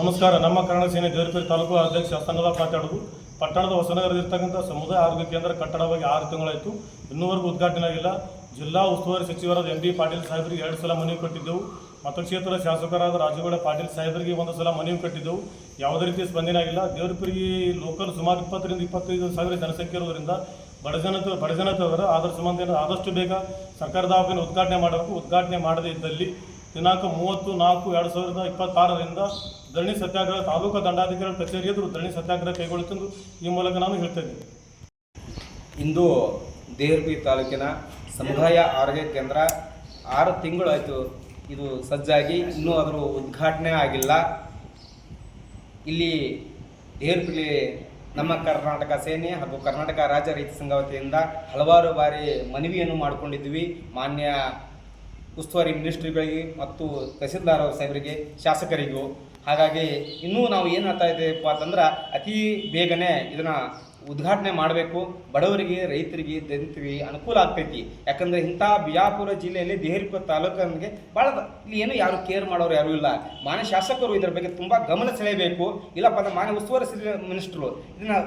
ನಮಸ್ಕಾರ. ನಮ್ಮ ಕನ್ನಡ ಸೇನೆ ದೇವರಪೇಟೆ ತಾಲೂಕು ಅಧ್ಯಕ್ಷ ಸಂಘದ ಮಾತಾಡೋದು. ಪಟ್ಟಣದ ಹೊಸನಗರದಲ್ಲಿರ್ತಕ್ಕಂಥ ಸಮುದಾಯ ಆರೋಗ್ಯ ಕೇಂದ್ರ ಕಟ್ಟಡವಾಗಿ 6 ತಿಂಗಳಾಯಿತು, ಇನ್ನೂವರೆಗೂ ಉದ್ಘಾಟನೆ ಆಗಿಲ್ಲ. ಜಿಲ್ಲಾ ಉಸ್ತುವಾರಿ ಸಚಿವರಾದ MB ಪಾಟೀಲ್ ಸಾಹೇಬರಿಗೆ 2 ಸಲ ಮನವಿ ಕೊಟ್ಟಿದ್ದೆವು. ಮತಕ್ಷೇತ್ರದ ಶಾಸಕರಾದ ರಾಜಗೌಡ ಪಾಟೀಲ್ ಸಾಹೇಬರಿಗೆ 1 ಸಲ ಮನವಿ ಕೊಟ್ಟಿದ್ದೆವು. ಯಾವುದೇ ರೀತಿಯ ಸ್ಪಂದನೆ ಆಗಿಲ್ಲ. ದೇವರಪೇಟೆಗೆ ಲೋಕಲ್ ಸುಮಾರು 20 ರಿಂದ 25 ಸಾವಿರ ಜನಸಂಖ್ಯೆ ಇರೋದರಿಂದ ಬಡಜನತವರ ಅದರ ಸಂಬಂಧ ಆದಷ್ಟು ಬೇಗ ಸರ್ಕಾರ ದವಾಖಾನೆ ಉದ್ಘಾಟನೆ ಮಾಡಬೇಕು. ಉದ್ಘಾಟನೆ ಮಾಡದೇ ಇದ್ದಲ್ಲಿ ದಿನಾಂಕ 30/4/2026 ಧರಣಿ ಸತ್ಯಾಗ್ರಹ ತಾಲೂಕು ದಂಡಾಧಿಕಾರಿ ಕಚೇರಿ ಎದುರು ಧರಣಿ ಸತ್ಯಾಗ್ರಹ ಕೈಗೊಳ್ಳುತ್ತೆಂದು ಈ ಮೂಲಕ ನಾನು ಹೇಳ್ತೇನೆ. ಇಂದು ದೇವರಪೇಟೆ ತಾಲೂಕಿನ ಸಮುದಾಯ ಆರೋಗ್ಯ ಕೇಂದ್ರ 6 ತಿಂಗಳಾಯಿತು ಇದು ಸಜ್ಜಾಗಿ, ಇನ್ನೂ ಅದರ ಉದ್ಘಾಟನೆ ಆಗಿಲ್ಲ. ಇಲ್ಲಿ ದೇವರಪೇಟೆ ನಮ್ಮ ಕರ್ನಾಟಕ ಸೇನೆ ಹಾಗೂ ಕರ್ನಾಟಕ ರಾಜ್ಯ ರೈತ ಸಂಘ ವತಿಯಿಂದ ಹಲವಾರು ಬಾರಿ ಮನವಿಯನ್ನು ಮಾಡಿಕೊಂಡಿದ್ವಿ ಮಾನ್ಯ ಉಸ್ತುವಾರಿ ಮಿನಿಸ್ಟ್ರಿಗಳಿಗೆ ಮತ್ತು ತಹಸೀಲ್ದಾರ್ ಸಾಹೇಬರಿಗೆ, ಶಾಸಕರಿಗೂ. ಹಾಗಾಗಿ ಇನ್ನೂ ನಾವು ಏನು ಹೇಳ್ತಾ ಇದ್ದೇವಪ್ಪ ಅಂತಂದ್ರೆ ಅತಿ ಬೇಗನೆ ಇದನ್ನು ಉದ್ಘಾಟನೆ ಮಾಡಬೇಕು. ಬಡವರಿಗೆ, ರೈತರಿಗೆ, ದಲಿತರಿಗೆ ಅನುಕೂಲ ಆಗ್ತೈತಿ. ಯಾಕಂದರೆ ಇಂಥ ಬಿಜಾಪುರ ಜಿಲ್ಲೆಯಲ್ಲಿ ದೇವರಪೇಟೆ ತಾಲೂಕಿಗೆ ಭಾಳ ಇಲ್ಲಿ ಏನು ಯಾರು ಕೇರ್ ಮಾಡೋರು ಯಾರೂ ಇಲ್ಲ. ಮಾನ್ಯ ಶಾಸಕರು ಇದರ ಬಗ್ಗೆ ತುಂಬ ಗಮನ ಸೆಳೆಯಬೇಕು. ಇಲ್ಲಪ್ಪ ಅಂದ್ರೆ ಮಾನ್ಯ ಉಸ್ತುವಾರಿ ಮಿನಿಸ್ಟ್ರು ಇದನ್ನು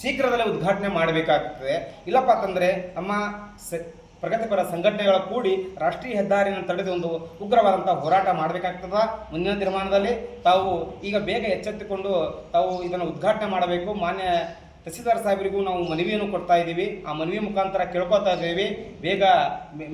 ಶೀಘ್ರದಲ್ಲೇ ಉದ್ಘಾಟನೆ ಮಾಡಬೇಕಾಗ್ತದೆ. ಇಲ್ಲಪ್ಪ ಅಂತಂದರೆ ನಮ್ಮ ಪ್ರಗತಿಪರ ಸಂಘಟನೆಗಳ ಕೂಡಿ ರಾಷ್ಟ್ರೀಯ ಹೆದ್ದಾರಿಯನ್ನು ತಡೆದು ಒಂದು ಉಗ್ರವಾದಂಥ ಹೋರಾಟ ಮಾಡಬೇಕಾಗ್ತದ. ಮುಂದಿನ ದಿನಮಾನದಲ್ಲಿ ತಾವು ಈಗ ಬೇಗ ಎಚ್ಚೆತ್ತುಕೊಂಡು ತಾವು ಇದನ್ನು ಉದ್ಘಾಟನೆ ಮಾಡಬೇಕು. ಮಾನ್ಯ ತಹಸೀಲ್ದಾರ್ ಸಾಹೇಬರಿಗೂ ನಾವು ಮನವಿಯನ್ನು ಕೊಡ್ತಾ ಇದ್ದೀವಿ. ಆ ಮನವಿ ಮುಖಾಂತರ ಕೇಳ್ಕೊತಾ ಇದ್ದೀವಿ, ಬೇಗ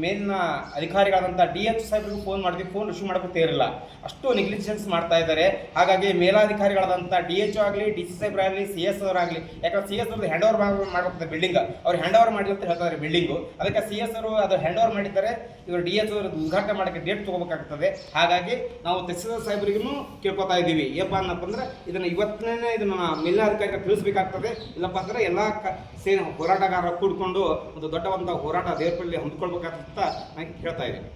ಮೇಲಿನ ಅಧಿಕಾರಿಗಳಾದಂಥ DH ಸಾಹೇಬರಿಗೂ ಫೋನ್ ಮಾಡಿದ್ವಿ, ಫೋನ್ ರಿಸೀವ್ ಮಾಡೋಕ್ಕೆ ಇರಲಿಲ್ಲ. ಅಷ್ಟು ನೆಗ್ಲಿಜೆನ್ಸ್ ಮಾಡ್ತಾ ಇದ್ದಾರೆ. ಹಾಗಾಗಿ ಮೇಲಾಧಿಕಾರಿಗಳಾದಂಥ DH ಆಗಲಿ, DC ಸಾಹೇಬರಾಗಲಿ, CS ಅವರಾಗಲಿ, ಯಾಕಂದ್ರೆ CS ಅವ್ರದ್ದು ಹ್ಯಾಂಡ್ ಓವರ್ ಮಾಡ್ಕೊತಾರೆ ಬಿಲ್ಡಿಂಗ್, ಅವ್ರು ಹ್ಯಾಂಡ್ ಓವರ್ ಮಾಡಿ ಅಂತ ಹೇಳ್ತಾರೆ ಬಿಲ್ಡಿಂಗು. ಅದಕ್ಕೆ CS ಅವರು ಅದು ಹ್ಯಾಂಡ್ ಓವರ್ ಮಾಡಿದ್ದಾರೆ. ಇವರು DH ಅವರು ಉದ್ಘಾಟನೆ ಮಾಡೋಕ್ಕೆ ಡೇಟ್ ತೊಗೋಬೇಕಾಗ್ತದೆ. ಹಾಗಾಗಿ ನಾವು ತಹಸೀಲ್ದಾರ್ ಸಾಹೇಬರಿಗೂ ಕೇಳ್ಕೊತಾ ಇದ್ದೀವಿ, ಏನಪ್ಪ ಅನ್ನಪ್ಪ ಅಂದ್ರೆ ಇದನ್ನು ಇವತ್ತನೇ ಇದನ್ನು ಮೇಲಾಧಿಕಾರಿಗಳು ತಿಳಿಸ್ಬೇಕಾಗ್ತದೆ. ಇಲ್ಲಪ್ಪ ಅಂದ್ರೆ ಎಲ್ಲ ಸೇನೆ ಹೋರಾಟಗಾರರು ಕೂಡಿಕೊಂಡು ಒಂದು ದೊಡ್ಡವಂಥ ಹೋರಾಟ ದೇವರಪೇಟೆಯಲ್ಲಿ ಹಮ್ಮಿಕೊಳ್ಬೇಕಂತ ನಾನು ಹೇಳ್ತಾ ಇದ್ದೀನಿ.